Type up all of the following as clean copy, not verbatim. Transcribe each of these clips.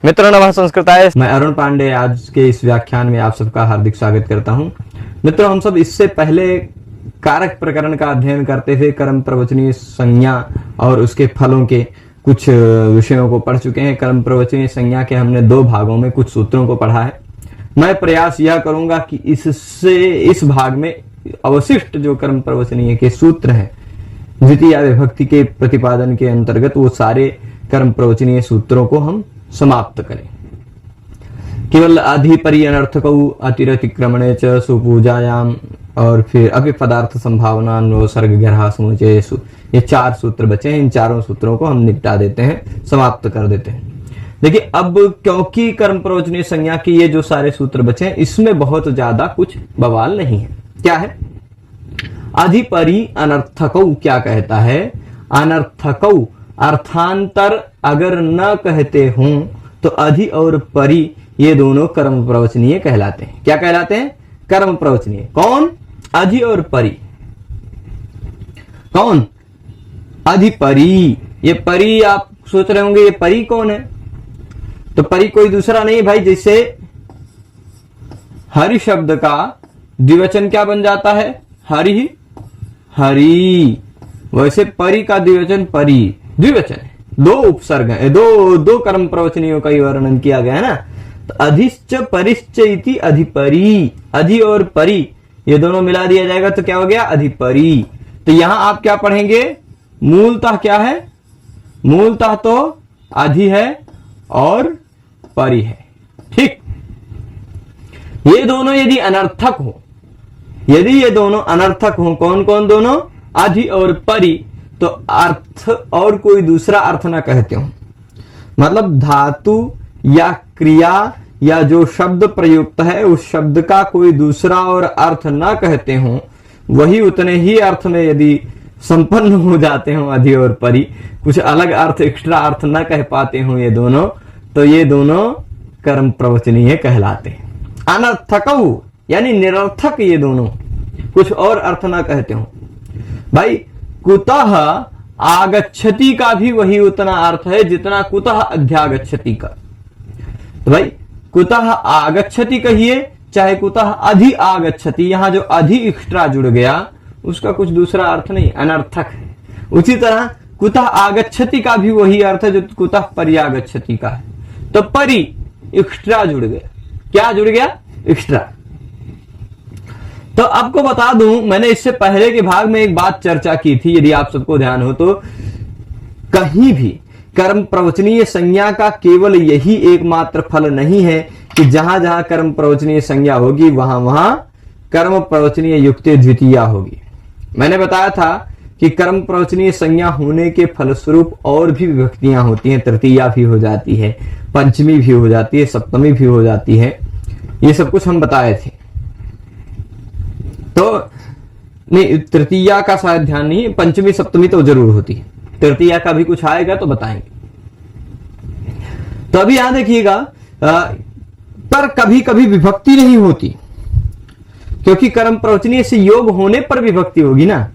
मित्रों नमः संस्कृताय। मैं अरुण पांडे आज के इस व्याख्यान में आप सबका हार्दिक स्वागत करता हूं। मित्रों, हम सब इससे पहले कारक प्रकरण का अध्ययन करते थे। कर्म प्रवचनीय संज्ञा और उसके फलों के कुछ विषयों को पढ़ चुके हैं। कर्म प्रवचनीय संज्ञा के हमने दो भागों में कुछ सूत्रों को पढ़ा है। मैं प्रयास यह करूंगा कि इस भाग में अवशिष्ट जो कर्म प्रवचनीय के सूत्र हैं, द्वितीय विभक्ति के प्रतिपादन के अंतर्गत, वो सारे कर्म प्रवचनीय सूत्रों को हम समाप्त करें। केवल अधिपरि अनर्थक अतिरतिक्रमणे च सुपूजायाम और फिर अपि पदार्थ संभावना नो सर्ग ग्रह समुचयेषु, ये चार सूत्र बचे हैं। इन चारों सूत्रों को हम निपटा देते हैं, समाप्त कर देते हैं। देखिए, अब क्योंकि कर्म प्रवचनीय संज्ञा के ये जो सारे सूत्र बचे हैं, इसमें बहुत ज्यादा कुछ बवाल नहीं है। क्या है? अधिपरि अनर्थकौ क्या कहता है? अनर्थकौ अर्थांतर अगर न कहते हों तो अधि और परि ये दोनों कर्म प्रवचनीय कहलाते हैं। क्या कहलाते हैं? कर्म प्रवचनीय। कौन? अधि और परि। कौन? अधिपरि। ये परि, आप सोच रहे होंगे ये परि कौन है? तो परि कोई दूसरा नहीं भाई। जैसे हरि शब्द का द्विवचन क्या बन जाता है? हरि हरि। वैसे परि का द्विवचन परि, द्विवचन है। दो उपसर्ग है, दो कर्म प्रवचनियों का वर्णन किया गया है ना। तो अधिश्च परिश्च इति अधिपरि। अधि और परि ये दोनों मिला दिया जाएगा तो क्या हो गया? अधिपरि। तो यहां आप क्या पढ़ेंगे? मूलतः क्या है? मूलतः तो अधि है और परि है। ठीक। ये दोनों यदि अनर्थक हो, यदि ये दोनों अनर्थक हो, कौन कौन दोनों? अधि और परि, तो अर्थ और कोई दूसरा अर्थ ना कहते हो, मतलब धातु या क्रिया या जो शब्द प्रयुक्त है उस शब्द का कोई दूसरा और अर्थ ना कहते हो, वही उतने ही अर्थ में यदि संपन्न हो जाते हो अधि और परि, कुछ अलग अर्थ, एक्स्ट्रा अर्थ ना कह पाते हो ये दोनों, तो ये दोनों कर्म प्रवचनीय कहलाते हैं। अनर्थकौ यानी निरर्थक, ये दोनों कुछ और अर्थ ना कहते हो। भाई कुतः आगच्छति का भी वही उतना अर्थ है जितना कुतः अध्यागच्छति का। तो भाई कुतः आगच्छति कहिए चाहे कुतः अधि आगच्छति, यहां जो अधि एक्स्ट्रा जुड़ गया उसका कुछ दूसरा अर्थ नहीं, अनर्थक है। उसी तरह कुतः आगच्छति का भी वही अर्थ है जो कुतः पर्यागच्छति का है। तो परि एक्स्ट्रा जुड़ गया। क्या जुड़ गया? एक्स्ट्रा। तो आपको बता दूं, मैंने इससे पहले के भाग में एक बात चर्चा की थी, यदि आप सबको ध्यान हो तो, कहीं भी कर्म प्रवचनीय संज्ञा का केवल यही एकमात्र फल नहीं है कि जहां जहां कर्म प्रवचनीय संज्ञा होगी वहां वहां कर्म प्रवचनीय युक्ति द्वितीया होगी। मैंने बताया था कि कर्म प्रवचनीय संज्ञा होने के फलस्वरूप और भी विभक्तियां होती हैं। तृतीया भी हो जाती है, पंचमी भी हो जाती है, सप्तमी भी हो जाती है। ये सब कुछ हम बताए थे। तो नहीं, तृतीया का शायद ध्यान नहीं है, पंचमी सप्तमी तो जरूर होती है। तृतीया का भी कुछ आएगा तो बताएंगे। तो अभी यहां देखिएगा, पर कभी कभी विभक्ति नहीं होती, क्योंकि कर्म प्रवचनीय से योग होने पर विभक्ति होगी ना।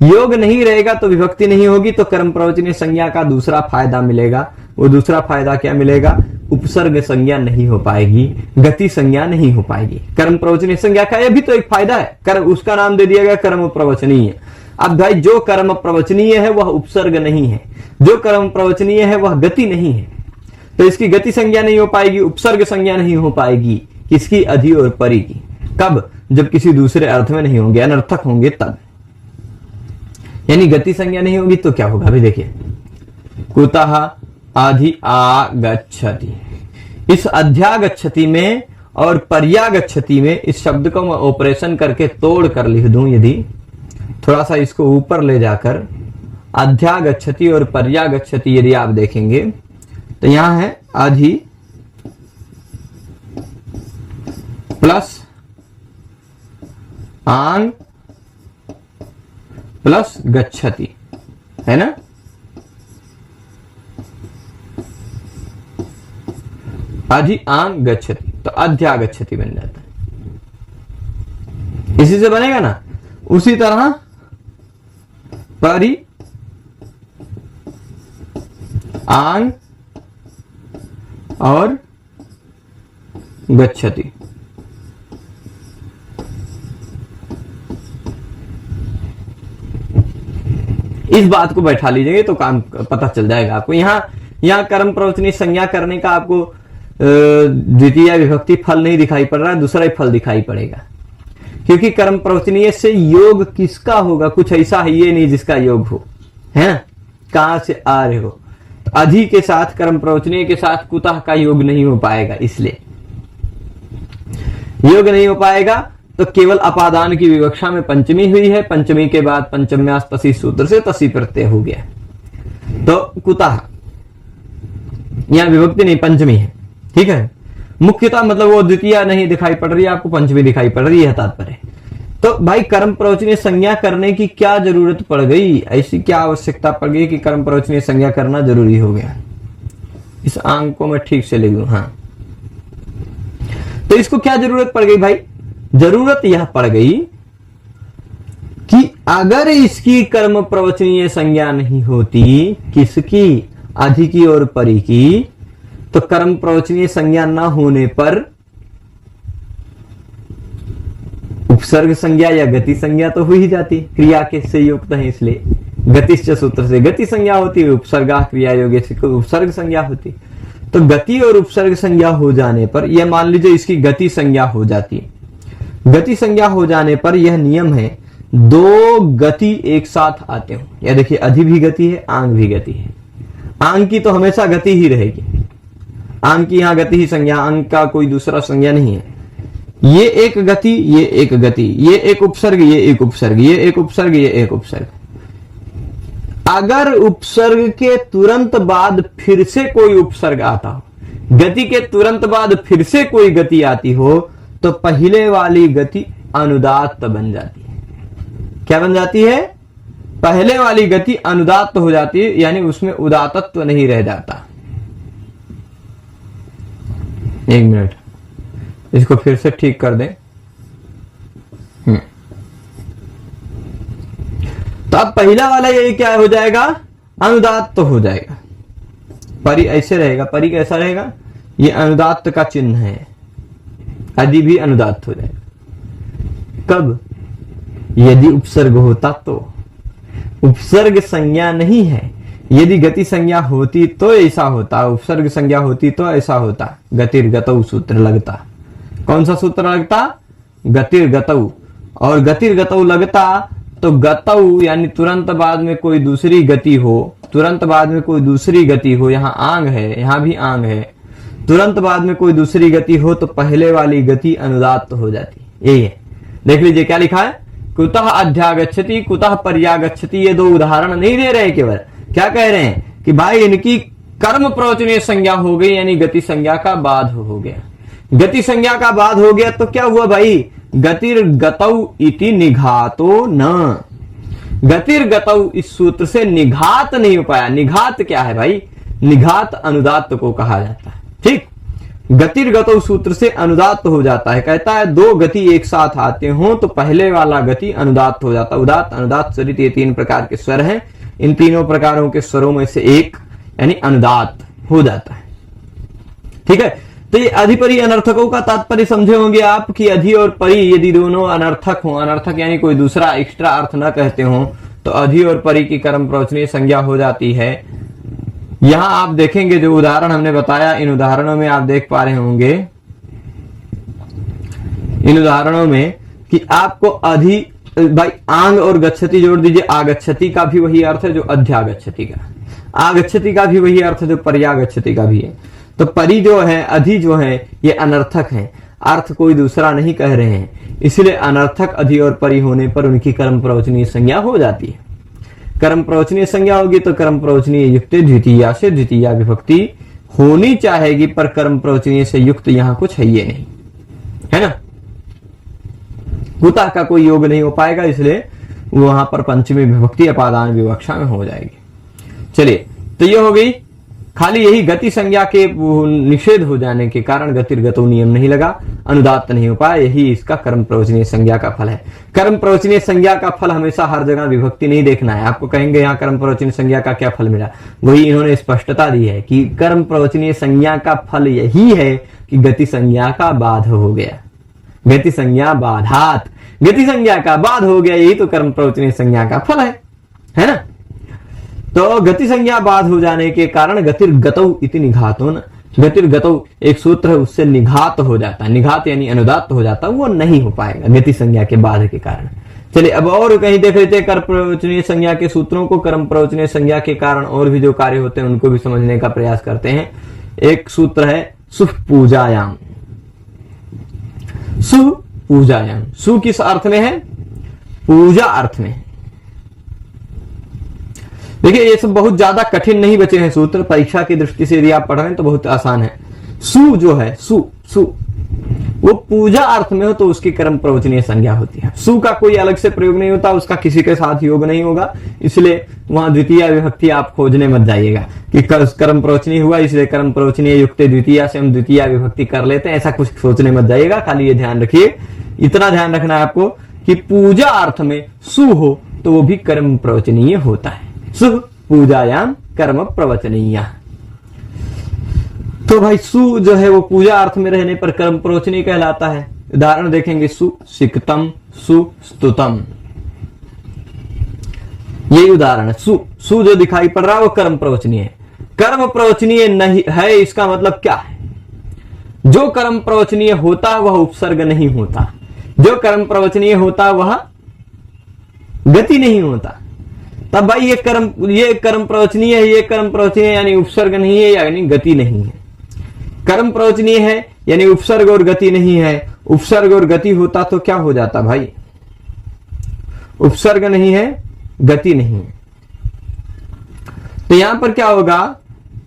योग नहीं रहेगा तो विभक्ति नहीं होगी। तो कर्म प्रवचनीय संज्ञा का दूसरा फायदा मिलेगा। वो दूसरा फायदा क्या मिलेगा? उपसर्ग संज्ञा नहीं हो पाएगी, गति संज्ञा नहीं हो पाएगी। कर्म प्रवचनीय संज्ञा का यह भी तो एक फायदा है। कर्म, उसका नाम दे दिया गया कर्म प्रवचनीय। अब भाई जो कर्म प्रवचनीय है वह उपसर्ग नहीं है, जो कर्म प्रवचनीय है वह गति नहीं है, तो इसकी गति संज्ञा नहीं हो पाएगी, उपसर्ग संज्ञा नहीं हो पाएगी। किसकी? अधि और परि की। कब? जब किसी दूसरे अर्थ में नहीं होंगे, अनर्थक होंगे तब। यानी गति संज्ञा नहीं होगी तो क्या होगा? अभी देखिए, कुतः अधि आगच्छति, इस अध्यागच्छति में और पर्यागच्छति में इस शब्द को मैं ऑपरेशन करके तोड़ कर लिख दूं, यदि थोड़ा सा इसको ऊपर ले जाकर, अध्यागच्छति और पर्यागच्छति यदि आप देखेंगे तो यहां है अधि प्लस आंग प्लस गच्छति, है ना। अधि आंग गच्छति, तो अध्यागच्छति बन जाता है। इसी से बनेगा ना। उसी तरह परि आंग और गच्छति। इस बात को बैठा लीजिए तो काम पता चल जाएगा आपको। यहाँ कर्म प्रवचनी संज्ञा करने का आपको द्वितीय विभक्ति फल नहीं दिखाई पड़ रहा है, दूसरा ही फल दिखाई पड़ेगा, क्योंकि कर्म प्रवचनीय से योग किसका होगा? कुछ ऐसा है ये नहीं जिसका योग हो, है ना? कहां से आ रहे हो? तो अधि के साथ, कर्म प्रवचनीय के साथ कुतः का योग नहीं हो पाएगा, इसलिए योग नहीं हो पाएगा। तो केवल अपादान की विवक्षा में पंचमी हुई है, पंचमी के बाद पंचम्यास तसी सूत्र से तसी प्रत्यय हो गया, तो कुतः यहां विभक्ति नहीं, पंचमी है, ठीक है। मुख्यतः मतलब वो द्वितीय नहीं दिखाई पड़ रही है आपको, पंचमी दिखाई पड़ रही है तात्पर्य। तो भाई कर्म प्रवचनीय संज्ञा करने की क्या जरूरत पड़ गई? ऐसी क्या आवश्यकता पड़ गई कि कर्म प्रवचनीय संज्ञा करना जरूरी हो गया? इस अंक को मैं ठीक से लिख दूं। हाँ, तो इसको क्या जरूरत पड़ गई भाई? जरूरत यह पड़ गई कि अगर इसकी कर्म प्रवचनीय संज्ञा नहीं होती, किसकी? अधि की और परि की, तो कर्म प्रवचनीय संज्ञा न होने पर उपसर्ग संज्ञा या गति संज्ञा तो हो ही जाती, क्रिया के से युक्त है इसलिए गतिश्च सूत्र से गति संज्ञा होती है, उपसर्गा क्रिया योगे से उपसर्ग संज्ञा होती। तो गति और उपसर्ग संज्ञा हो जाने पर, यह मान लीजिए इसकी गति संज्ञा हो जाती, गति संज्ञा हो जाने पर यह नियम है, दो गति एक साथ आते हो। या देखिए अधि भी गति है, आंग भी गति है। आंग की तो हमेशा गति ही रहेगी, आंग की यहां गति ही संज्ञा, आंग का कोई दूसरा संज्ञा नहीं है। ये एक गति, ये एक गति, ये एक उपसर्ग, ये एक उपसर्ग, ये एक उपसर्ग, ये एक उपसर्ग। अगर उपसर्ग के तुरंत बाद फिर से कोई उपसर्ग आता हो, गति के तुरंत बाद फिर से कोई गति आती हो, तो पहले वाली गति अनुदात्त बन जाती है। क्या बन जाती है? पहले वाली गति अनुदात्त हो जाती है, यानी उसमें उदात्तत्व नहीं रह जाता। एक मिनट, इसको फिर से ठीक कर दें। तो अब पहला वाला ये क्या हो जाएगा? अनुदात्त हो जाएगा। परि ऐसे रहेगा, परि कैसा रहेगा? ये अनुदात्त का चिन्ह है, अधि भी अनुदात्त हो जाएगा। कब? यदि उपसर्ग होता तो। उपसर्ग संज्ञा नहीं है, यदि गति संज्ञा होती तो ऐसा होता, उपसर्ग संज्ञा होती तो ऐसा होता। गतिर्गतौ सूत्र लगता। कौन सा सूत्र लगता? गतिर्गतौ। और गतिर्गतौ लगता तो गतौ यानी तुरंत बाद में कोई दूसरी गति हो, तुरंत बाद में कोई दूसरी गति हो, यहाँ आंग है, यहाँ भी आंग है, तुरंत बाद में कोई दूसरी गति हो तो पहले वाली गति अनुदात्त हो जाती। यही है, देख लीजिए क्या लिखा है, कुतः अध्यागच्छति कुतः पर्यागच्छति। ये दो उदाहरण नहीं दे रहे, केवल क्या कह रहे हैं कि भाई इनकी कर्म प्रवचनीय संज्ञा हो गई, यानी गति संज्ञा का बाध हो गया। गति संज्ञा का बाध हो गया तो क्या हुआ भाई? गतिर्गतौ इति निघातो न। गतिर्गतौ इस सूत्र से निघात नहीं हो पाया। निघात क्या है भाई? निघात अनुदात्त को कहा जाता है, ठीक। गतिर्गतौ सूत्र से अनुदात्त हो जाता है। कहता है दो गति एक साथ आते हो तो पहले वाला गति अनुदात्त हो जाता है। उदात्त, अनुदात्त, स्वरित, ये तीन प्रकार के स्वर हैं। इन तीनों प्रकारों के स्वरों में से एक यानी अनुदात्त हो जाता है, ठीक है। तो ये अधिपरि अनर्थकों का तात्पर्य समझे होंगे आप कि अधि और परि यदि दोनों अनर्थक हो, अनर्थक यानी कोई दूसरा एक्स्ट्रा अर्थ न कहते हो, तो अधि और परि की कर्म प्रवचनीय संज्ञा हो जाती है। यहां आप देखेंगे जो उदाहरण हमने बताया, इन उदाहरणों में आप देख पा रहे होंगे, इन उदाहरणों में कि आपको अधि भाई आंग और गच्छति जोड़ दीजिए। आगच्छति का भी वही अर्थ है जो अध्यागच्छति का, आगच्छति का भी वही अर्थ है जो पर्यागच्छति का भी है। तो परि जो है, अधि जो है, ये अनर्थक है, अर्थ कोई दूसरा नहीं कह रहे हैं, इसलिए अनर्थक अधि और परि होने पर उनकी कर्म प्रवचनीय संज्ञा हो जाती है। कर्म प्रवचनीय संज्ञा होगी तो कर्म प्रवचनीय युक्त द्वितीया से द्वितीया विभक्ति होनी चाहेगी, पर कर्म प्रवचनीय से युक्त यहां कुछ है ये नहीं, है ना। कुतः का कोई योग नहीं हो पाएगा, इसलिए वहां पर पंचमी विभक्ति अपादान विवक्षा में हो जाएगी। चलिए, तो ये हो गई खाली यही गति संज्ञा के निषेध हो जाने के कारण गतिर्गतो नियम नहीं लगा, अनुदात्त नहीं हो पाया। यही इसका कर्म प्रवचनीय संज्ञा का फल है। कर्म प्रवचनीय संज्ञा का फल हमेशा हर जगह विभक्ति नहीं देखना है। आपको कहेंगे यहाँ कर्म प्रवचनीय संज्ञा का क्या फल मिला, वही इन्होंने स्पष्टता दी है कि कर्म प्रवचनीय संज्ञा का फल यही है कि गति संज्ञा का बाध हो गया। गति संज्ञा बाधात, गति संज्ञा का बाध हो गया, यही तो कर्म प्रवचनीय संज्ञा का फल है ना। तो गति संज्ञा बाध हो जाने के कारण गतिर्गतौ इति निघातो न, गतिर्गतौ एक सूत्र है, उससे निघात हो जाता है। निघात यानी अनुदात्त हो जाता है, वो नहीं हो पाएगा गति संज्ञा के बाध के कारण। चलिए अब और कहीं देख लेते हैं कर्म प्रवचनीय संज्ञा के सूत्रों को। कर्म प्रवचनीय संज्ञा के कारण और भी जो कार्य होते हैं उनको भी समझने का प्रयास करते हैं। एक सूत्र है सुपूजायाम। सुपूजायाम, सु किस अर्थ में है? पूजा अर्थ में। देखिए ये सब बहुत ज्यादा कठिन नहीं बचे हैं सूत्र, परीक्षा की दृष्टि से यदि आप पढ़ रहे हैं तो बहुत आसान है। सु जो है सु वो पूजा अर्थ में हो तो उसकी कर्म प्रवचनीय संज्ञा होती है। सु का कोई अलग से प्रयोग नहीं होता, उसका किसी के साथ योग नहीं होगा, इसलिए वहां द्वितीय विभक्ति आप खोजने मत जाइएगा कि कर्म प्रवचनीय हुआ इसलिए कर्म प्रवचनीय युक्त द्वितीय से हम द्वितीय विभक्ति कर लेते हैं, ऐसा कुछ सोचने मत जाइएगा। खाली ये ध्यान रखिए, इतना ध्यान रखना है आपको कि पूजा अर्थ में सु हो तो वो भी कर्म प्रवचनीय होता है। सु पूजायाम कर्म प्रवचनीय। तो भाई सु जो है वो पूजा अर्थ में रहने पर कर्म प्रवचनीय कहलाता है। उदाहरण देखेंगे, सु सिकतम, सु स्तुतम, यही उदाहरण है। सु जो दिखाई पड़ रहा है वो कर्म प्रवचनीय है। कर्म प्रवचनीय नहीं है इसका मतलब क्या है? जो कर्म प्रवचनीय होता वह उपसर्ग नहीं होता, जो कर्म प्रवचनीय होता वह गति नहीं होता। तब भाई ये कर्म प्रवचनीय है, ये कर्म प्रवचनीय यानी उपसर्ग नहीं है यानी गति नहीं है। कर्म प्रवचनीय है यानी उपसर्ग और गति नहीं है। उपसर्ग और गति होता तो क्या हो जाता भाई? उपसर्ग नहीं है, गति नहीं है, तो यहां पर क्या होगा?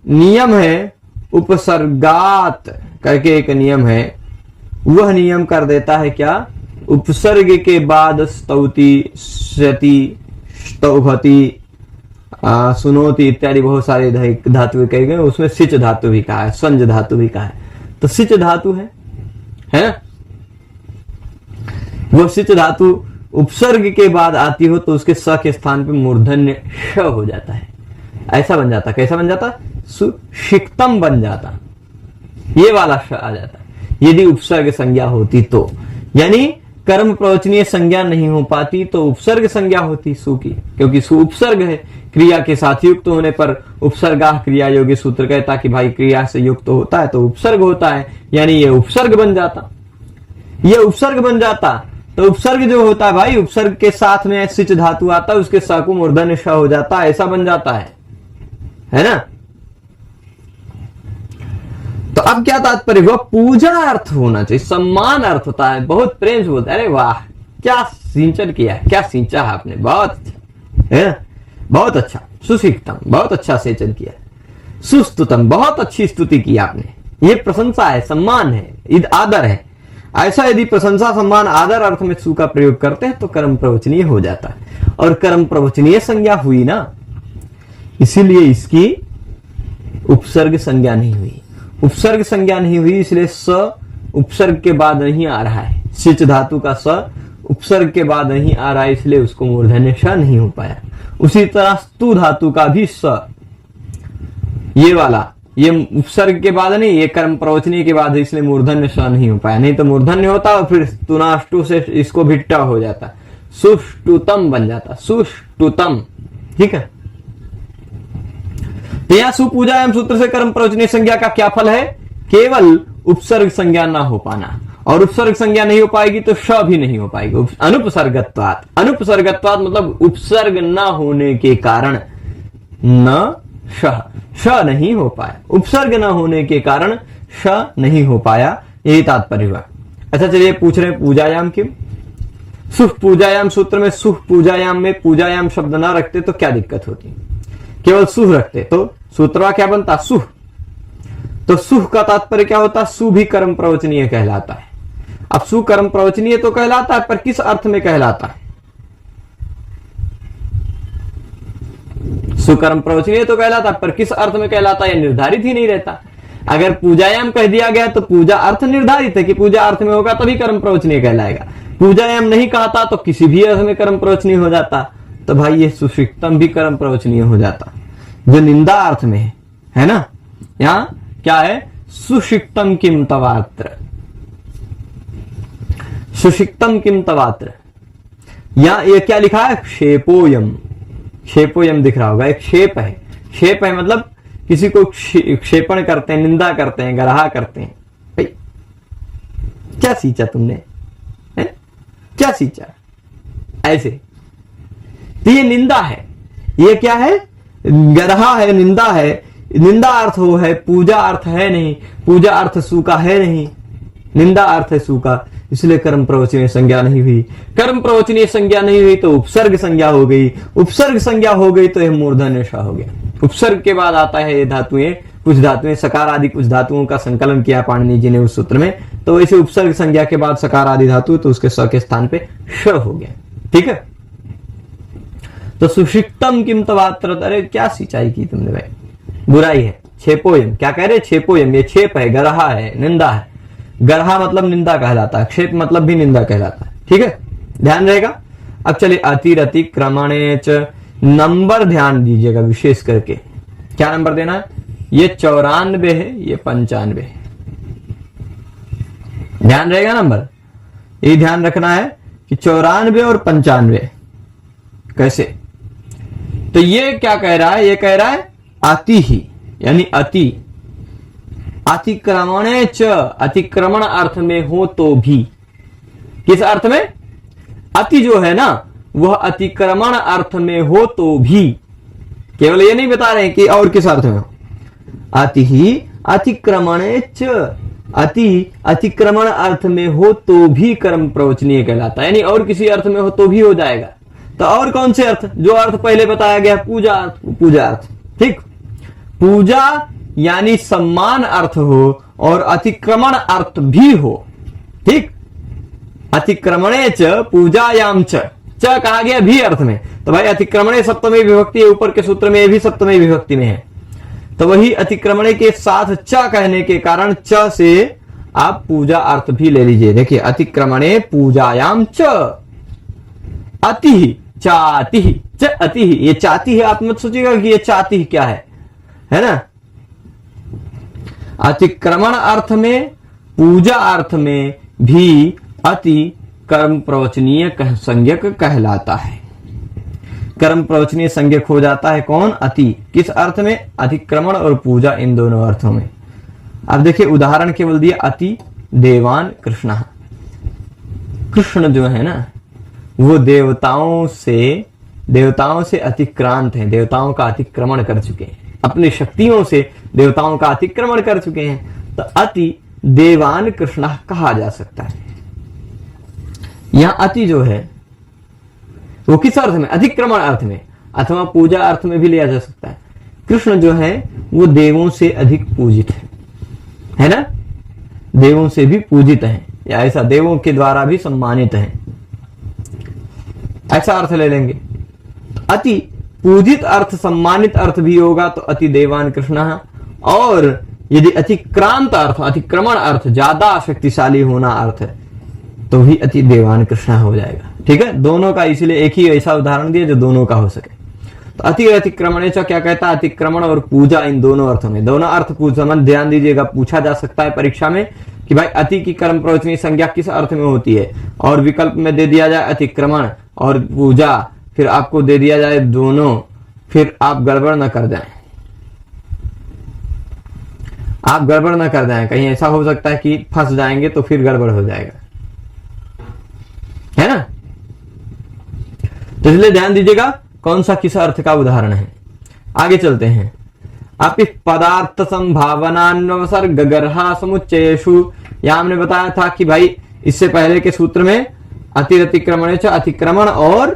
नियम है उपसर्गात करके एक नियम है, वह नियम कर देता है क्या? उपसर्ग के बाद स्तौति, श्रुति, स्तौभति, सुनोति इत्यादि बहुत सारे धातु कहे गए, उसमें सिच धातु भी कहा है, संज धातु भी कहा है। तो सिच धातु है ना, वो सिच धातु उपसर्ग के बाद आती हो तो उसके स के स्थान पे मूर्धन्य श हो जाता है। ऐसा बन जाता, कैसा बन जाता? सुशिक्तम बन जाता, ये वाला श आ जाता यदि उपसर्ग संज्ञा होती तो। यानी कर्म प्रवचनीय संज्ञा नहीं हो पाती तो उपसर्ग संज्ञा होती सु की, क्योंकि सु उपसर्ग है। क्रिया के साथ युक्त होने पर उपसर्गा क्रिया योगी सूत्र कहता कि भाई क्रिया से युक्त होता है तो उपसर्ग होता है, यानी ये उपसर्ग बन जाता, ये उपसर्ग बन जाता। तो उपसर्ग जो होता है भाई, उपसर्ग के साथ में सिच धातु आता है, उसके स को मूर्धन्य श हो जाता है, ऐसा बन जाता है ना। तो अब क्या तात्पर्य? वह पूजा अर्थ होना चाहिए, सम्मान अर्थ होता है। बहुत प्रेम से बोलता है, अरे वाह क्या सिंचन किया है, क्या सींचा है आपने, बहुत अच्छा है ना, बहुत अच्छा। सुशिक्तम, बहुत अच्छा सेचन किया। सुस्तुतम, बहुत अच्छी स्तुति की आपने, ये प्रशंसा है, सम्मान है, आदर है। ऐसा यदि प्रशंसा, सम्मान, आदर अर्थ में सु का प्रयोग करते हैं तो कर्म प्रवचनीय हो जाता है। और कर्म प्रवचनीय संज्ञा हुई ना, इसीलिए इसकी उपसर्ग संज्ञा नहीं हुई। उपसर्ग संज्ञा नहीं हुई इसलिए स उपसर्ग के बाद नहीं आ रहा है। सिच धातु का स उपसर्ग के बाद नहीं आ रहा है, इसलिए उसको मूर्धन्य श नहीं हो पाया। उसी तरह स्तु धातु का भी स, ये वाला, ये उपसर्ग के बाद नहीं, ये कर्म प्रवचनीय के बाद, इसलिए मूर्धन्य श नहीं हो पाया। नहीं तो मूर्धन्य होता और फिर स्तुनाष्टु से इसको भी ट हो जाता, सुष्टुतम बन जाता, सुष्टुतम। ठीक है, तो यहां सुपूजायाम सूत्र से कर्म प्रवचनीय संज्ञा का क्या फल है? केवल उपसर्ग संज्ञा ना हो पाना, और उपसर्ग संज्ञा नहीं हो पाएगी तो श भी नहीं हो पाएगी। अनुपसर्गत्वात्, अनुपसर्गत्वात् मतलब उपसर्ग ना होने के कारण न श नहीं हो पाया, उपसर्ग न होने के कारण श नहीं हो पाया, यही तात्पर्य हुआ। अच्छा चलिए पूछ रहे पूजायाम क्यों? सुख पूजायाम सूत्र में सुख पूजायाम में पूजायाम शब्द ना रखते तो क्या दिक्कत होती? केवल सुह रखते तो सूत्रवा क्या बनता? सुह। तो सुह का तात्पर्य क्या होता? सु भी कर्म प्रवचनीय कहलाता है। अब सु कर्म प्रवचनीय तो कहलाता है, पर किस अर्थ में कहलाता है? सुकर्म प्रवचनीय तो कहलाता, पर किस अर्थ में कहलाता यह निर्धारित ही नहीं रहता। अगर पूजायाम कह दिया गया तो पूजा अर्थ निर्धारित है कि पूजा अर्थ में होगा तभी कर्म प्रवचनीय कहलाएगा। पूजायाम नहीं कहता तो किसी भी अर्थ में कर्म प्रवचनीय हो जाता, तो भाई ये सुशिक्तम भी कर्म प्रवचनीय हो जाता जो निंदा अर्थ में है ना। यहां क्या है, सुशिक्तम किम तवात्र, सुशिक्तम किम तवात्र। यहां ये क्या लिखा है, क्षेपोयम, क्षेपोयम दिख रहा होगा, एक क्षेप है। क्षेप है मतलब किसी को क्षेपण करते हैं, निंदा करते हैं, गराहा करते हैं। भाई क्या सींचा तुमने है? क्या सींचा ऐसे, तो ये निंदा है। ये क्या है, गराहा है, निंदा है। निंदा अर्थ हो है, पूजा अर्थ है नहीं, पूजा अर्थ सूका है नहीं, निंदा अर्थ है सूका, इसलिए कर्म प्रवचनीय संज्ञा नहीं हुई। कर्म प्रवचनीय संज्ञा नहीं हुई तो उपसर्ग संज्ञा हो गई, उपसर्ग संज्ञा हो गई तो यह मूर्धन्यशा हो गया। उपसर्ग के बाद आता है ये धातुएं, कुछ धातुएं सकार आदि कुछ धातुओं का संकलन किया पाणिनि जी ने उस सूत्र में, तो वैसे उपसर्ग संज्ञा के बाद सकार आदि धातु तो उसके स के स्थान पे श हो गया। ठीक है, तो सुशिक्तम किम तवात्र, अरे क्या सिंचाई की तुमने भाई, बुराई है। क्षेपोयम, क्या कह रहे, क्षेपोयम, ये क्षेप है, गरहा है, निंदा है। गरहा मतलब निंदा कहलाता है, क्षेप मतलब भी निंदा कहलाता है। ठीक है, ध्यान रहेगा। अब चलिए अतिरतिक्रमणे च, नंबर ध्यान दीजिएगा विशेष करके, क्या नंबर देना है, ये 94 है, ये 95 है, ध्यान रहेगा नंबर, ये ध्यान रखना है कि 94 और 95 कैसे। तो ये क्या कह रहा है, ये कह रहा है अति ही, यानी अति, अतिक्रमणे च, अतिक्रमण अर्थ में हो तो भी, किस अर्थ में, अति जो है ना वह अतिक्रमण अर्थ में हो तो भी, केवल ये नहीं बता रहे कि और किस अर्थ में हो, अति ही अतिक्रमणे च, अति अतिक्रमण अर्थ में हो तो भी कर्म प्रवचनीय कहलाता है, यानी और किसी अर्थ में हो तो भी हो जाएगा। तो और कौन से अर्थ, जो अर्थ पहले बताया गया, पूजा अर्थ, पूजा अर्थ। ठीक, पूजा यानी सम्मान अर्थ हो और अतिक्रमण अर्थ भी हो। ठीक, अतिक्रमणे च पूजायाम च, कहा गया भी अर्थ में, तो भाई अतिक्रमणे सप्तमी विभक्ति है, ऊपर के सूत्र में भी सप्तमी विभक्ति में है, तो वही अतिक्रमणे के साथ च कहने के कारण च से आप पूजा अर्थ भी ले लीजिए। देखिए, अतिक्रमणे पूजायाम च, अति ही चाति ही, च अति ही, ये चाहती है, आप मत सोचिएगा कि ये चाहती ही क्या है ना। अतिक्रमण अर्थ में, पूजा अर्थ में भी अति कर्म प्रवचनीय संज्ञक कहलाता है। कर्म प्रवचनीय संज्ञक हो जाता है कौन, अति, किस अर्थ में, अतिक्रमण और पूजा, इन दोनों अर्थों में। अब देखिए उदाहरण केवल दिया, अति देवान कृष्ण, कृष्ण जो है ना वो देवताओं से अतिक्रांत हैं, देवताओं का अतिक्रमण कर चुके हैं, अपनी शक्तियों से देवताओं का अतिक्रमण कर चुके हैं, तो अति देवान कृष्ण कहा जा सकता है। यहां अति जो है वो किस अर्थ में, अतिक्रमण अर्थ में, अथवा पूजा अर्थ में भी लिया जा सकता है। कृष्ण जो है वो देवों से अधिक पूजित है ना, देवों से भी पूजित है, या ऐसा देवों के द्वारा भी सम्मानित है, ऐसा अर्थ ले लेंगे। अति पूजित अर्थ, सम्मानित अर्थ भी होगा तो अति देवान कृष्ण, और यदि अतिक्रांत अर्थ, अतिक्रमण अर्थ, ज्यादा शक्तिशाली होना अर्थ है तो भी अति देवान कृष्ण हो जाएगा। ठीक है, दोनों का, इसीलिए एक ही ऐसा उदाहरण दिया जो दोनों का हो सके। तो अति अतिक्रमण क्या कहता है, अतिक्रमण और पूजा, इन दोनों अर्थों में, दोनों अर्थ समझ ध्यान दीजिएगा, पूछा जा सकता है परीक्षा में कि भाई अति की कर्म प्रवचनीय संज्ञा किस अर्थ में होती है, और विकल्प में दे दिया जाए अतिक्रमण और पूजा, फिर आपको दे दिया जाए दोनों, फिर आप गड़बड़ न कर जाएं, आप गड़बड़ न कर जाएं, कहीं ऐसा हो सकता है कि फंस जाएंगे तो फिर गड़बड़ हो जाएगा, है ना। तो इसलिए ध्यान दीजिएगा कौन सा किस अर्थ का उदाहरण है। आगे चलते हैं। अपि पदार्थ संभावनान्वसर्ग गर्हा समुच्चयेषु, यहां हमने बताया था कि भाई इससे पहले के सूत्र में अतिक्रमण अतिक्रमण और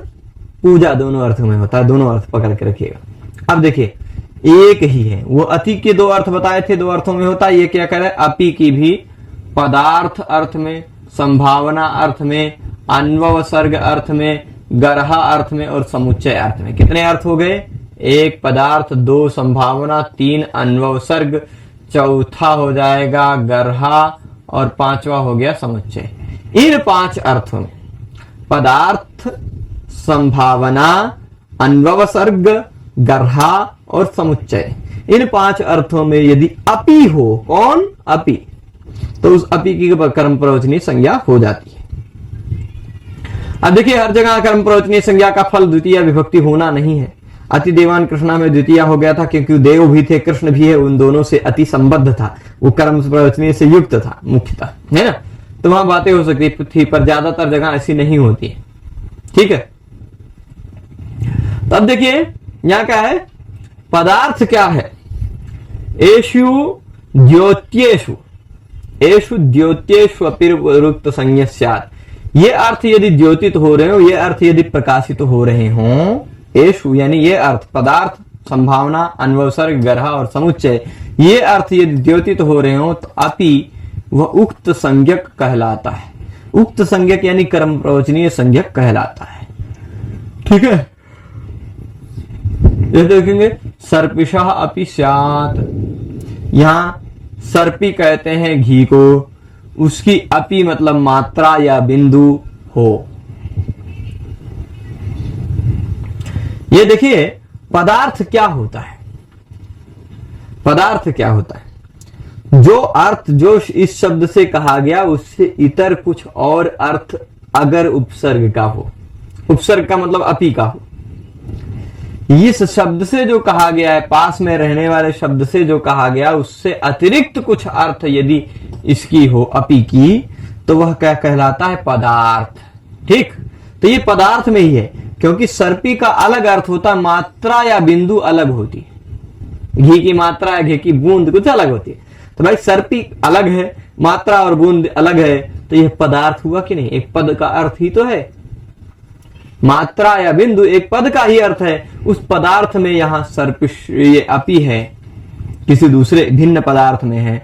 पूजा दोनों अर्थों में होता है, दोनों अर्थ पकड़ के रखिएगा। अब देखिए एक ही है, वो अति के दो अर्थ बताए थे, दो अर्थों में होता है, ये क्या कह रहा है, अपि की भी पदार्थ अर्थ में, संभावना अर्थ में, अन्वसर्ग अर्थ में, गर्हा अर्थ में और समुच्चय अर्थ में। कितने अर्थ हो गए, 1 पदार्थ, 2 संभावना, 3 अन्वसर्ग, चौथा हो जाएगा गर्हा और 5वां हो गया समुच्चय। इन 5 अर्थों में पदार्थ, संभावना, अन्वसर्ग, गर्हा और समुच्चय, इन 5 अर्थों में यदि अपी हो, कौन अपी, तो उस अपी की कर्म प्रवचनीय संज्ञा हो जाती है। अब देखिए हर जगह कर्म प्रवचनीय संज्ञा का फल द्वितीय विभक्ति होना नहीं है। अति देवान कृष्णा में द्वितीय हो गया था क्योंकि देव भी थे, कृष्ण भी है, उन दोनों से अति संबद्ध था, वो कर्म प्रवचनीय से युक्त था मुख्यतः, है ना। तो वहां बातें हो सकती थी पर ज्यादातर जगह ऐसी नहीं होती है, ठीक है। तब देखिए यहां क्या है, पदार्थ क्या है, एषु द्योत्येषु, एषु द्योत्येषु अपिरुक्त संज्ञा स्यात्। ये अर्थ यदि द्योतित हो रहे हो, ये अर्थ यदि प्रकाशित हो रहे हों, एषु यानी ये अर्थ पदार्थ, संभावना, अन्वसर्ग, गर्हा और समुच्चय, ये अर्थ यदि द्योतित हो रहे हो तो अपि वह उक्त संज्ञक कहलाता है। उक्त संज्ञक यानी कर्म प्रवचनीय संज्ञक कहलाता है, ठीक है। ये देखेंगे सर्पिशः अपि स्यात्, यहां सर्पी कहते हैं घी को, उसकी अपि मतलब मात्रा या बिंदु हो। ये देखिए पदार्थ क्या होता है, पदार्थ क्या होता है, जो अर्थ जो इस शब्द से कहा गया उससे इतर कुछ और अर्थ अगर उपसर्ग का हो, उपसर्ग का मतलब अपी का हो, इस शब्द से जो कहा गया है, पास में रहने वाले शब्द से जो कहा गया उससे अतिरिक्त कुछ अर्थ यदि इसकी हो, अपी की, तो वह क्या कहलाता है, पदार्थ, ठीक। तो ये पदार्थ में ही है क्योंकि सर्पी का अलग अर्थ होता है, मात्रा या बिंदु अलग होती है, घी की मात्रा या घी की बूंद कुछ अलग होती है। तो भाई सर्पी अलग है, मात्रा और बूंद अलग है, तो यह पदार्थ हुआ कि नहीं, एक पद का अर्थ ही तो है, मात्रा या बिंदु एक पद का ही अर्थ है। उस पदार्थ में यहां सर्पिश ये अपी है, किसी दूसरे भिन्न पदार्थ में है,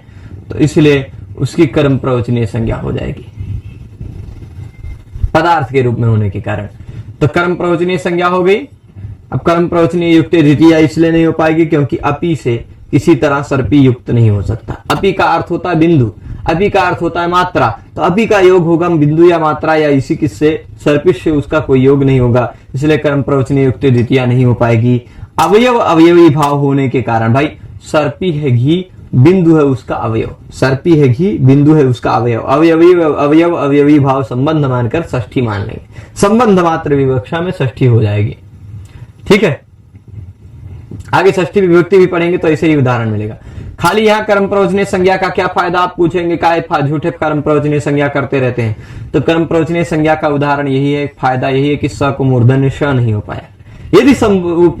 तो इसलिए उसकी कर्म प्रवचनीय संज्ञा हो जाएगी पदार्थ के रूप में होने के कारण। तो कर्म प्रवचनीय संज्ञा हो गई। अब कर्म प्रवचनीय युक्त द्वितीया इसलिए नहीं हो पाएगी क्योंकि अपी से किसी तरह सर्पी युक्त नहीं हो सकता। अपी का अर्थ होता है बिंदु, अपी का अर्थ होता है मात्रा, तो अपी का योग होगा बिंदु या मात्रा या इसी किससे, सर्पिश से उसका कोई योग नहीं होगा, इसलिए कर्म प्रवचनीय युक्त द्वितीया नहीं हो पाएगी। अवयव अवयवी भाव होने के कारण, भाई सर्पी है घी, बिंदु है उसका अवयव, सर्पी है घी, बिंदु है उसका अवयव, अवयव अवयवी भाव संबंध मानकर षष्ठी मान लेंगे, संबंध मात्र विवक्षा में षष्ठी हो जाएगी, ठीक है। आगे षष्ठी विभक्ति भी पढ़ेंगे तो ऐसे ही उदाहरण मिलेगा। खाली यहाँ कर्म प्रवचनीय संज्ञा का क्या फायदा आप पूछेंगे, क्या झूठे कर्म प्रवचनीय संज्ञा करते रहते हैं, तो कर्म प्रवचनीय संज्ञा का उदाहरण यही है, फायदा यही है कि स को मूर्धन्य श नहीं हो पाया। यदि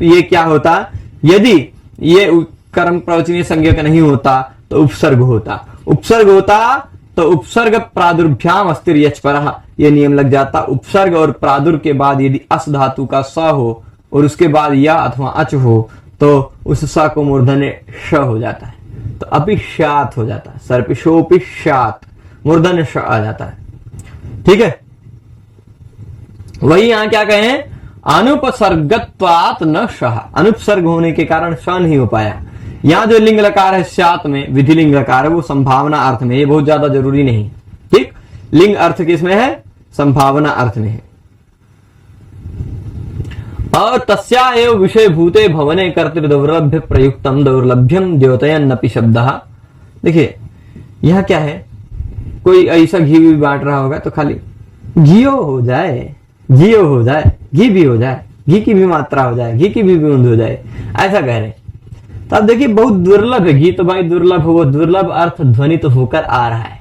ये क्या होता, यदि ये कर्म प्रवचनीय संज्ञा का नहीं होता तो उपसर्ग होता, उपसर्ग होता तो उपसर्ग प्रादुर्भ्याम अस्तिर यच परः, ये नियम लग जाता। उपसर्ग और प्रादुर के बाद यदि अस धातु का स हो और उसके बाद या अथवा अच हो तो उस स को मूर्धन्य श हो जाता है, तो अपिश्यात हो जाता है, सर्पिशोपिश्यात, मूर्धन्य श आ जाता है, ठीक है। वही यहां क्या कहें, अनुपसर्गत्वात् न शः, अनुपसर्ग होने के कारण श नहीं हो पाया। यहां जो लिंग लकार है स्यात् में, विधिलिंग लकार है, वो संभावना अर्थ में, ये बहुत ज्यादा जरूरी नहीं, ठीक। लिंग अर्थ किसमें है, संभावना अर्थ में है। और तस्या एव विषय भूते भवने कर्तृ दौर्लभ्य प्रयुक्तम दौर्लभ्यम द्योतयन्नपि शब्दः। देखिए यह क्या है, कोई ऐसा घी भी बांट रहा होगा तो खाली घियो हो जाए, घियो हो जाए, घी भी हो जाए, घी की भी मात्रा हो जाए, घी की भी बूंद हो जाए, ऐसा कह रहे। तो अब देखिए बहुत दुर्लभ है घी, तो भाई दुर्लभ हो, दुर्लभ अर्थ ध्वनित होकर आ रहा है,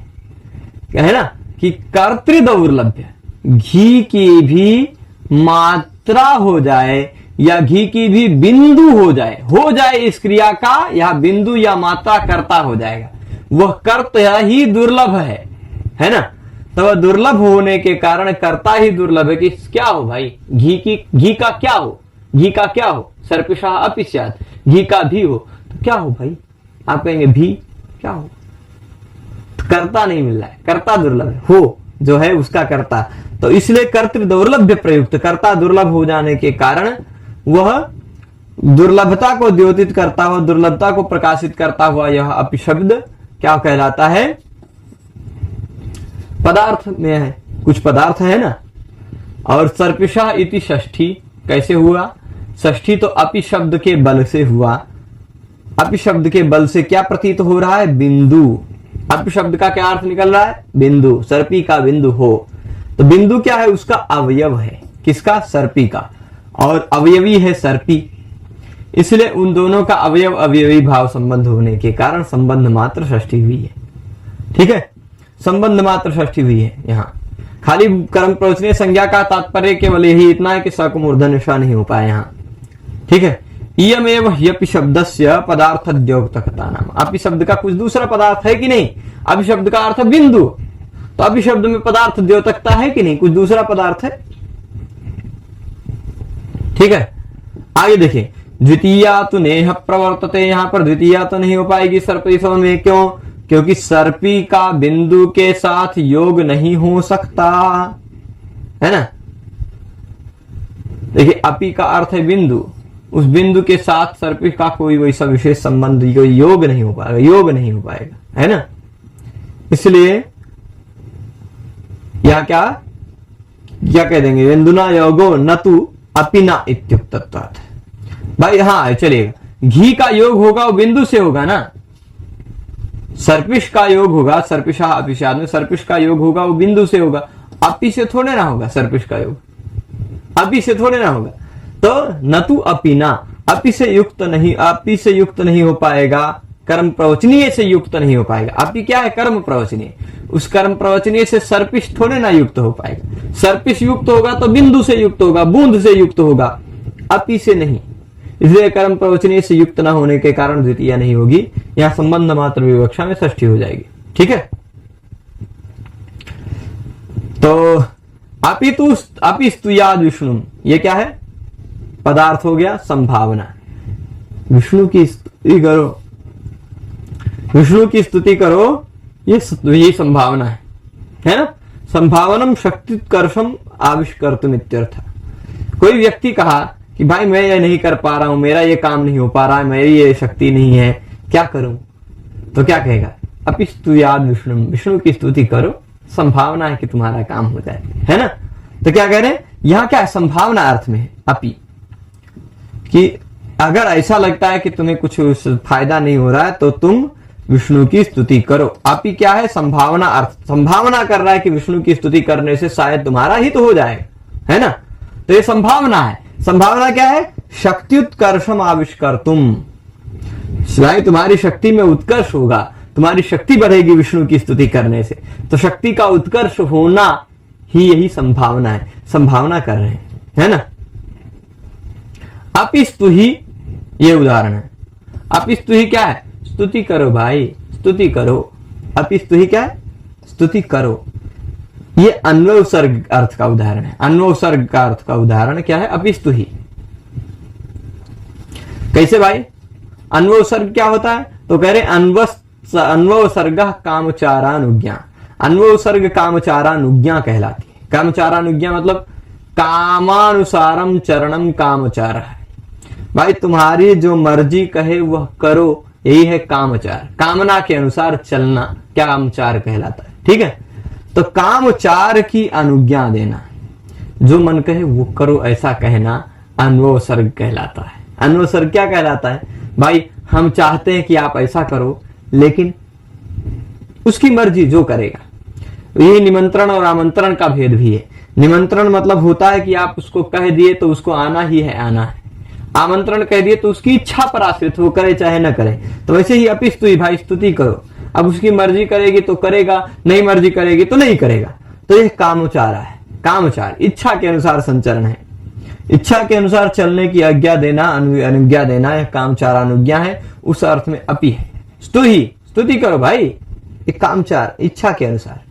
क्या है ना, कि कर्तृ दौर्लभ्य, घी की भी मात्रा हो जाए या घी की भी बिंदु हो जाए इस क्रिया का, या बिंदु या मात्रा कर्ता हो जाएगा, वह कर्ता ही दुर्लभ है ना। तो वह दुर्लभ होने के कारण कर्ता ही दुर्लभ है कि क्या हो भाई, घी का क्या हो, घी का क्या हो, सर्पिशा अपि स्यात्, घी का भी हो तो क्या हो भाई, आप कहेंगे भी क्या हो, तो कर्ता नहीं मिल रहा है, कर्ता दुर्लभ है, हो जो है उसका कर्ता, तो इसलिए कर्तृ दौर्लभ्य प्रयुक्त, कर्ता दुर्लभ हो जाने के कारण वह दुर्लभता को द्योतित करता हुआ, दुर्लभता को प्रकाशित करता हुआ यह अपि शब्द क्या कहलाता है? पदार्थ में है, कुछ पदार्थ है ना। और सर्पिषा इति षष्ठी कैसे हुआ? षष्ठी तो अपि शब्द के बल से हुआ। अपि शब्द के बल से क्या प्रतीत हो रहा है? बिंदु। अपि शब्द का क्या अर्थ निकल रहा है? बिंदु। सर्पी का बिंदु हो, तो बिंदु क्या है? उसका अवयव है। किसका? सर्पी का। और अवयवी है सर्पी, इसलिए उन दोनों का अवयव अवयवी भाव संबंध होने के कारण संबंध मात्र षष्ठी हुई है। ठीक है, संबंध मात्र षष्ठी हुई है। यहाँ खाली कर्म प्रवचनीय संज्ञा का तात्पर्य केवल यही इतना है कि स को मूर्धन्य श नहीं हो पाया यहाँ। ठीक है, इयमेव ह्यपि शब्दस्य पदार्थ द्योतकता नाम। अपि शब्द का कुछ दूसरा पदार्थ है कि नहीं? अपि शब्द का अर्थ बिंदु, तो अपि शब्द में पदार्थ द्योतकता है कि नहीं? कुछ दूसरा पदार्थ है। ठीक है, आगे देखिए, द्वितीया तो नेह प्रवर्तते। यहां पर द्वितीया तो नहीं हो पाएगी सर्पी में। क्यों? क्योंकि सर्पी का बिंदु के साथ योग नहीं हो सकता, है ना। देखिए, अपि का अर्थ है बिंदु, उस बिंदु के साथ सर्पी का कोई वैसा विशेष संबंध, कोई योग नहीं हो पाएगा, योग नहीं हो पाएगा, है ना। इसलिए यहां क्या कह देंगे? बिंदुना योगो न तु अपि न इत्युक्तत्वात्। भाई हाँ चलिएगा, घी का योग होगा वो बिंदु से होगा ना। सर्पिश का योग होगा, सर्पिशा अपिशाद में सर्पिश का योग होगा वो बिंदु से होगा, अपि से थोड़े ना होगा। सर्पिश का योग अपि से थोड़े ना होगा। तो न तु अपि ना, अपि से युक्त नहीं, अपि से युक्त नहीं हो पाएगा, कर्म प्रवचनीय से युक्त नहीं हो पाएगा। अपि क्या है? कर्म प्रवचनीय। उस कर्म प्रवचनीय से सर्पिश थोड़े ना युक्त हो पाएगा। सर्पिश युक्त होगा तो बिंदु से युक्त होगा, बूंद से युक्त होगा, अपि से नहीं। इसलिए कर्म प्रवचनीय से युक्त न होने के कारण द्वितीय नहीं होगी, यहां संबंध मात्र विवक्षा में षष्ठी हो जाएगी। ठीक है, तो अपि स्तुयाद विष्णु, ये क्या है? पदार्थ हो गया, संभावना। विष्णु की स्तुति करो, विष्णु की स्तुति करो, ये संभावना है ना। संभावनम शक्तिकर्षम आविष्कर्तुम इत्यर्थ। कोई व्यक्ति कहा कि भाई मैं ये नहीं कर पा रहा हूं, मेरा ये काम नहीं हो पा रहा है, मेरी ये शक्ति नहीं है, क्या करूं? तो क्या कहेगा? अपि स्तुयाद विष्णु, विष्णु की स्तुति करो, संभावना है कि तुम्हारा काम हो जाए, है ना। तो क्या कह रहे हैं यहां? क्या है? संभावना अर्थ में है अपि, कि अगर ऐसा लगता है कि तुम्हें कुछ फायदा नहीं हो रहा है तो तुम विष्णु की स्तुति करो। अपि क्या है? संभावना अर्थ, संभावना कर रहा है कि विष्णु की स्तुति करने से शायद तुम्हारा हित हो जाएगा, है ना। तो ये संभावना है। संभावना क्या है? शक्ति उत्कर्षम आविष्कर्तुम, भाई तुम्हारी शक्ति में उत्कर्ष होगा, तुम्हारी शक्ति बढ़ेगी विष्णु की स्तुति करने से। तो शक्ति का उत्कर्ष होना ही यही संभावना है, संभावना कर रहे हैं, है ना। अपि स्तुहि, ये उदाहरण है। अपि स्तुहि क्या है? स्तुति करो भाई, स्तुति करो। अपि स्तुहि क्या है? स्तुति करो। ये अन्वय उपसर्ग अर्थ का उदाहरण है। अन्वय उपसर्ग का अर्थ का उदाहरण क्या है? अपि स्तुहि। कैसे भाई? अन्वय उपसर्ग क्या होता है? तो कह रहे अन्वय उपसर्ग कामचारानुज्ञा। अन्वय उपसर्ग कामचारानुज्ञा कहलाती है। कामचारानुज्ञा मतलब कामानुसारम चरणम कामचार है। भाई तुम्हारी जो मर्जी कहे वह करो, यही है कामचार। कामना के अनुसार चलना क्या कामचार कहलाता है। ठीक है, तो कामचार की अनुज्ञा देना, जो मन कहे वो करो ऐसा कहना अन्वय उपसर्ग कहलाता है। अन्वय उपसर्ग क्या कहलाता है? भाई हम चाहते हैं कि आप ऐसा करो, लेकिन उसकी मर्जी जो करेगा। यही निमंत्रण और आमंत्रण का भेद भी है। निमंत्रण मतलब होता है कि आप उसको कह दिए तो उसको आना ही है, आना है। आमंत्रण कह दिए तो उसकी इच्छा पर आश्रित, वो करे चाहे न करे। तो वैसे ही अपि स्तुति, भाई स्तुति करो। अब उसकी मर्जी करेगी तो करेगा, नहीं मर्जी करेगी तो नहीं करेगा। तो यह कामचार है। कामचार इच्छा के अनुसार संचरण है, इच्छा के अनुसार चलने की आज्ञा देना, अनुज्ञा देना, यह कामचार अनुज्ञा है। उस अर्थ में अपि है। स्तुहि, स्तुति करो भाई, एक कामचार इच्छा के अनुसार।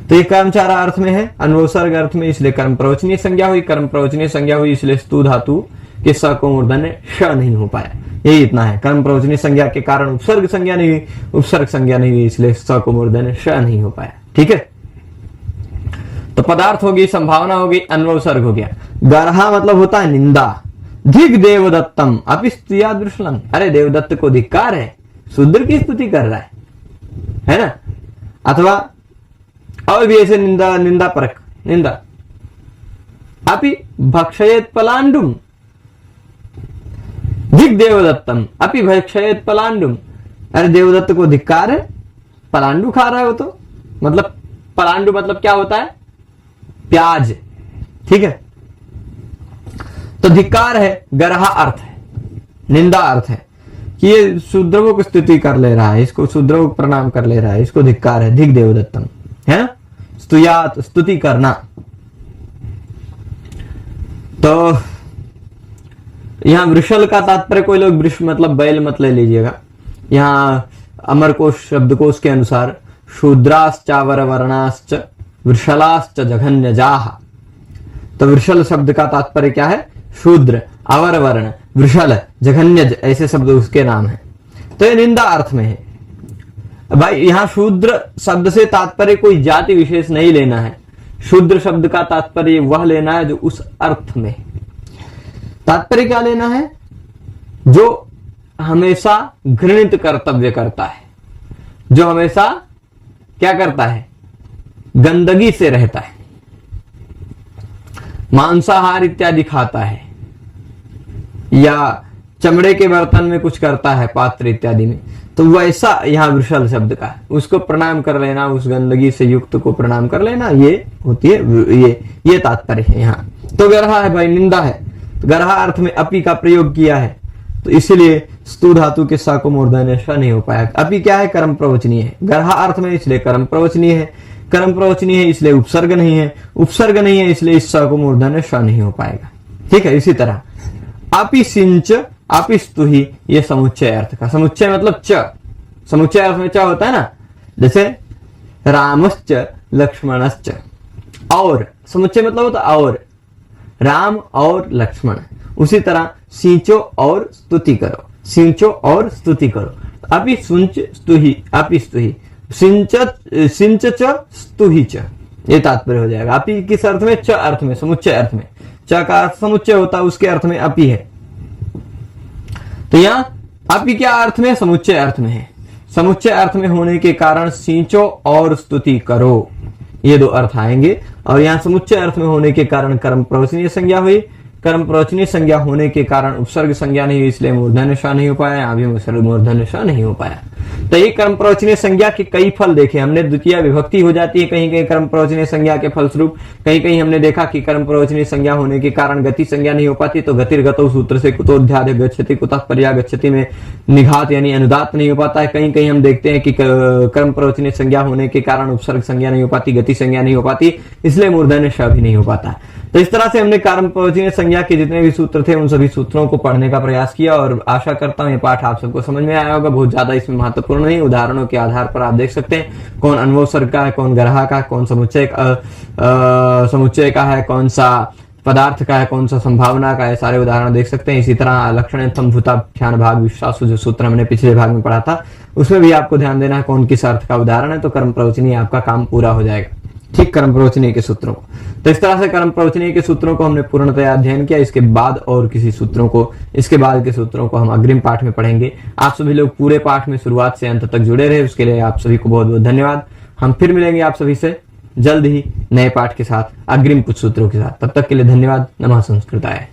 तो ये कर्मचार अर्थ में है, अनुसर्ग अर्थ में, इसलिए कर्म प्रवचनीय संज्ञा हुई। कर्म प्रवचनीय संज्ञा हुई इसलिए स्तु धातु के स को मूर्धन्य श नहीं हो पाया। यही इतना है। कर्म प्रवचनीय संज्ञा के कारण उपसर्ग संज्ञा नहीं हुई, उपसर्ग संज्ञा नहीं हुई, इसलिए स को मूर्धन्य श नहीं हो पाया। ठीक है, तो पदार्थ होगी, संभावना होगी, अन्वय उपसर्ग हो गया। गरहा मतलब होता है निंदा। धिक देवदत्तम अपि स्तुयाद वृषलम, अरे देवदत्त को धिक्कार है, शूद्र की स्तुति कर रहा है ना। अथवा और भी ऐसे निंदा परक निंदा, अपि भक्षयेत पलांडुम, धिक देवदत्तम अपि भक्षयेत पलांडुम, अरे देवदत्त को धिक्कार है, पलांडु खा रहा है वो तो, मतलब पलांडु मतलब क्या होता है, प्याज, ठीक है। तो धिक्कार है, गरहा अर्थ है, निंदा अर्थ है कि ये शूद्रों को स्तुति कर ले रहा है, इसको शूद्रों को प्रणाम कर ले रहा है, इसको धिक्कार है, धिक देवदत्तम, है ना। स्तुयात स्तुति करना। तो यहां वृषल का तात्पर्य, कोई लोग वृष मतलब बैल मत ले लीजिएगा। यहां अमरकोश शब्दकोश के अनुसार शूद्राश्चावर वर्णाश्च वृषलाश्च जघन्यजाः, तो वृषल शब्द का तात्पर्य क्या है, शूद्र, अवर वर्ण, वृषल, जघन्यज, ऐसे शब्द उसके नाम है। तो ये निंदा अर्थ में है भाई। यहां शूद्र शब्द से तात्पर्य कोई जाति विशेष नहीं लेना है, शूद्र शब्द का तात्पर्य वह लेना है जो उस अर्थ में। तात्पर्य क्या लेना है, जो हमेशा घृणित कर्तव्य करता है, जो हमेशा क्या करता है, गंदगी से रहता है, मांसाहार इत्यादि खाता है, या चमड़े के बर्तन में कुछ करता है, पात्र इत्यादि में, तो वैसा यहाँ वृषल शब्द का उसको प्रणाम कर लेना, उस गंदगी से युक्त को प्रणाम कर लेना, ये होती है, ये तात्पर्य है यहाँ। तो गरहा है भाई, निंदा है, तो गरहा अर्थ में अपि का प्रयोग किया है, तो इसलिए स्तु धातु के सा को मूर्धन्य श नहीं हो पाया। अपि क्या है, कर्म प्रवचनीय है, गरहा अर्थ में इसलिए कर्म प्रवचनीय है, कर्म प्रवचनीय है इसलिए उपसर्ग नहीं है, उपसर्ग नहीं है इसलिए इस स को मूर्धन्य श नहीं हो पाएगा, ठीक है। इसी तरह अपि सिंच अपि स्तुहि, ये समुच्चय अर्थ का, समुच्चय मतलब च, समुच्चय अर्थ में च होता है ना, जैसे रामश्च लक्ष्मणश्च, और समुच्चय मतलब होता और, राम और लक्ष्मण। उसी तरह सिंचो और स्तुति करो, सिंचो और स्तुति करो, अपि सुंच स्तुहि, अपि स्तुहि, सिंच च स्तुहि च, ये तात्पर्य हो जाएगा। अपि किस अर्थ में, च अर्थ में, समुच्चय अर्थ में, च का अर्थ समुच्चय होता है, उसके अर्थ में अपि है। तो यहां अपि क्या अर्थ में, समुच्चय अर्थ में है, समुच्चय अर्थ में होने के कारण सिंचो और स्तुति करो, ये दो अर्थ आएंगे। और यहां समुच्चय अर्थ में होने के कारण कर्म प्रवचनीय संज्ञा हुई, कर्म प्रवचनीय संज्ञा होने के कारण उपसर्ग संज्ञा नहीं हुई, इसलिए मूर्धन्य श नहीं हो पाया, यहां भी मूर्धन्य श नहीं हो पाया। तो ये कर्म प्रवचनीय संज्ञा के कई फल देखे हमने, द्वितीय विभक्ति हो जाती है कहीं कहीं कर्म प्रवचनीय संज्ञा के फलस्वरूप, कहीं कहीं हमने देखा कि कर्म प्रवचनीय संज्ञा होने के कारण गति संज्ञा नहीं हो पाती, तो गतिर्गतो सूत्र से कुतोध्याय गच्छति कुतः पर्या गच्छति में निघात यानी अनुदात नहीं हो पाता है। कहीं कहीं हम देखते हैं कि कर्म प्रवचनीय संज्ञा होने के कारण उपसर्ग संज्ञा नहीं हो पाती, गति संज्ञा नहीं हो पाती, इसलिए मूर्धन्य श भी नहीं हो पाता। तो इस तरह से हमने कर्म प्रवचनीय संज्ञा के जितने भी सूत्र थे उन सभी सूत्रों को पढ़ने का प्रयास किया, और आशा करता हूं ये पाठ आप सबको समझ में आया होगा। बहुत ज्यादा इसमें महत्वपूर्ण नहीं, उदाहरणों के आधार पर आप देख सकते हैं कौन अनवसर का है, कौन गरहा का, कौन समुच्चय का है, कौन सा पदार्थ का है, कौन सा संभावना का है, सारे उदाहरण देख सकते हैं। इसी तरह लक्षण भूताख्यान भाग विश्वास जो सूत्र हमने पिछले भाग में पढ़ा था उसमें भी आपको ध्यान देना है कौन किस अर्थ का उदाहरण है, तो कर्म प्रवचनीय आपका काम पूरा हो जाएगा, ठीक, कर्म प्रवचनीय के सूत्रों को। तो इस तरह से कर्म प्रवचनीय के सूत्रों को हमने पूर्णतया अध्ययन किया। इसके बाद और किसी सूत्रों को, इसके बाद के सूत्रों को हम अग्रिम पाठ में पढ़ेंगे। आप सभी लोग पूरे पाठ में शुरुआत से अंत तक जुड़े रहे, उसके लिए आप सभी को बहुत बहुत धन्यवाद। हम फिर मिलेंगे आप सभी से जल्द ही नए पाठ के साथ, अग्रिम कुछ सूत्रों के साथ। तब तक के लिए धन्यवाद। नमः संस्कृताय।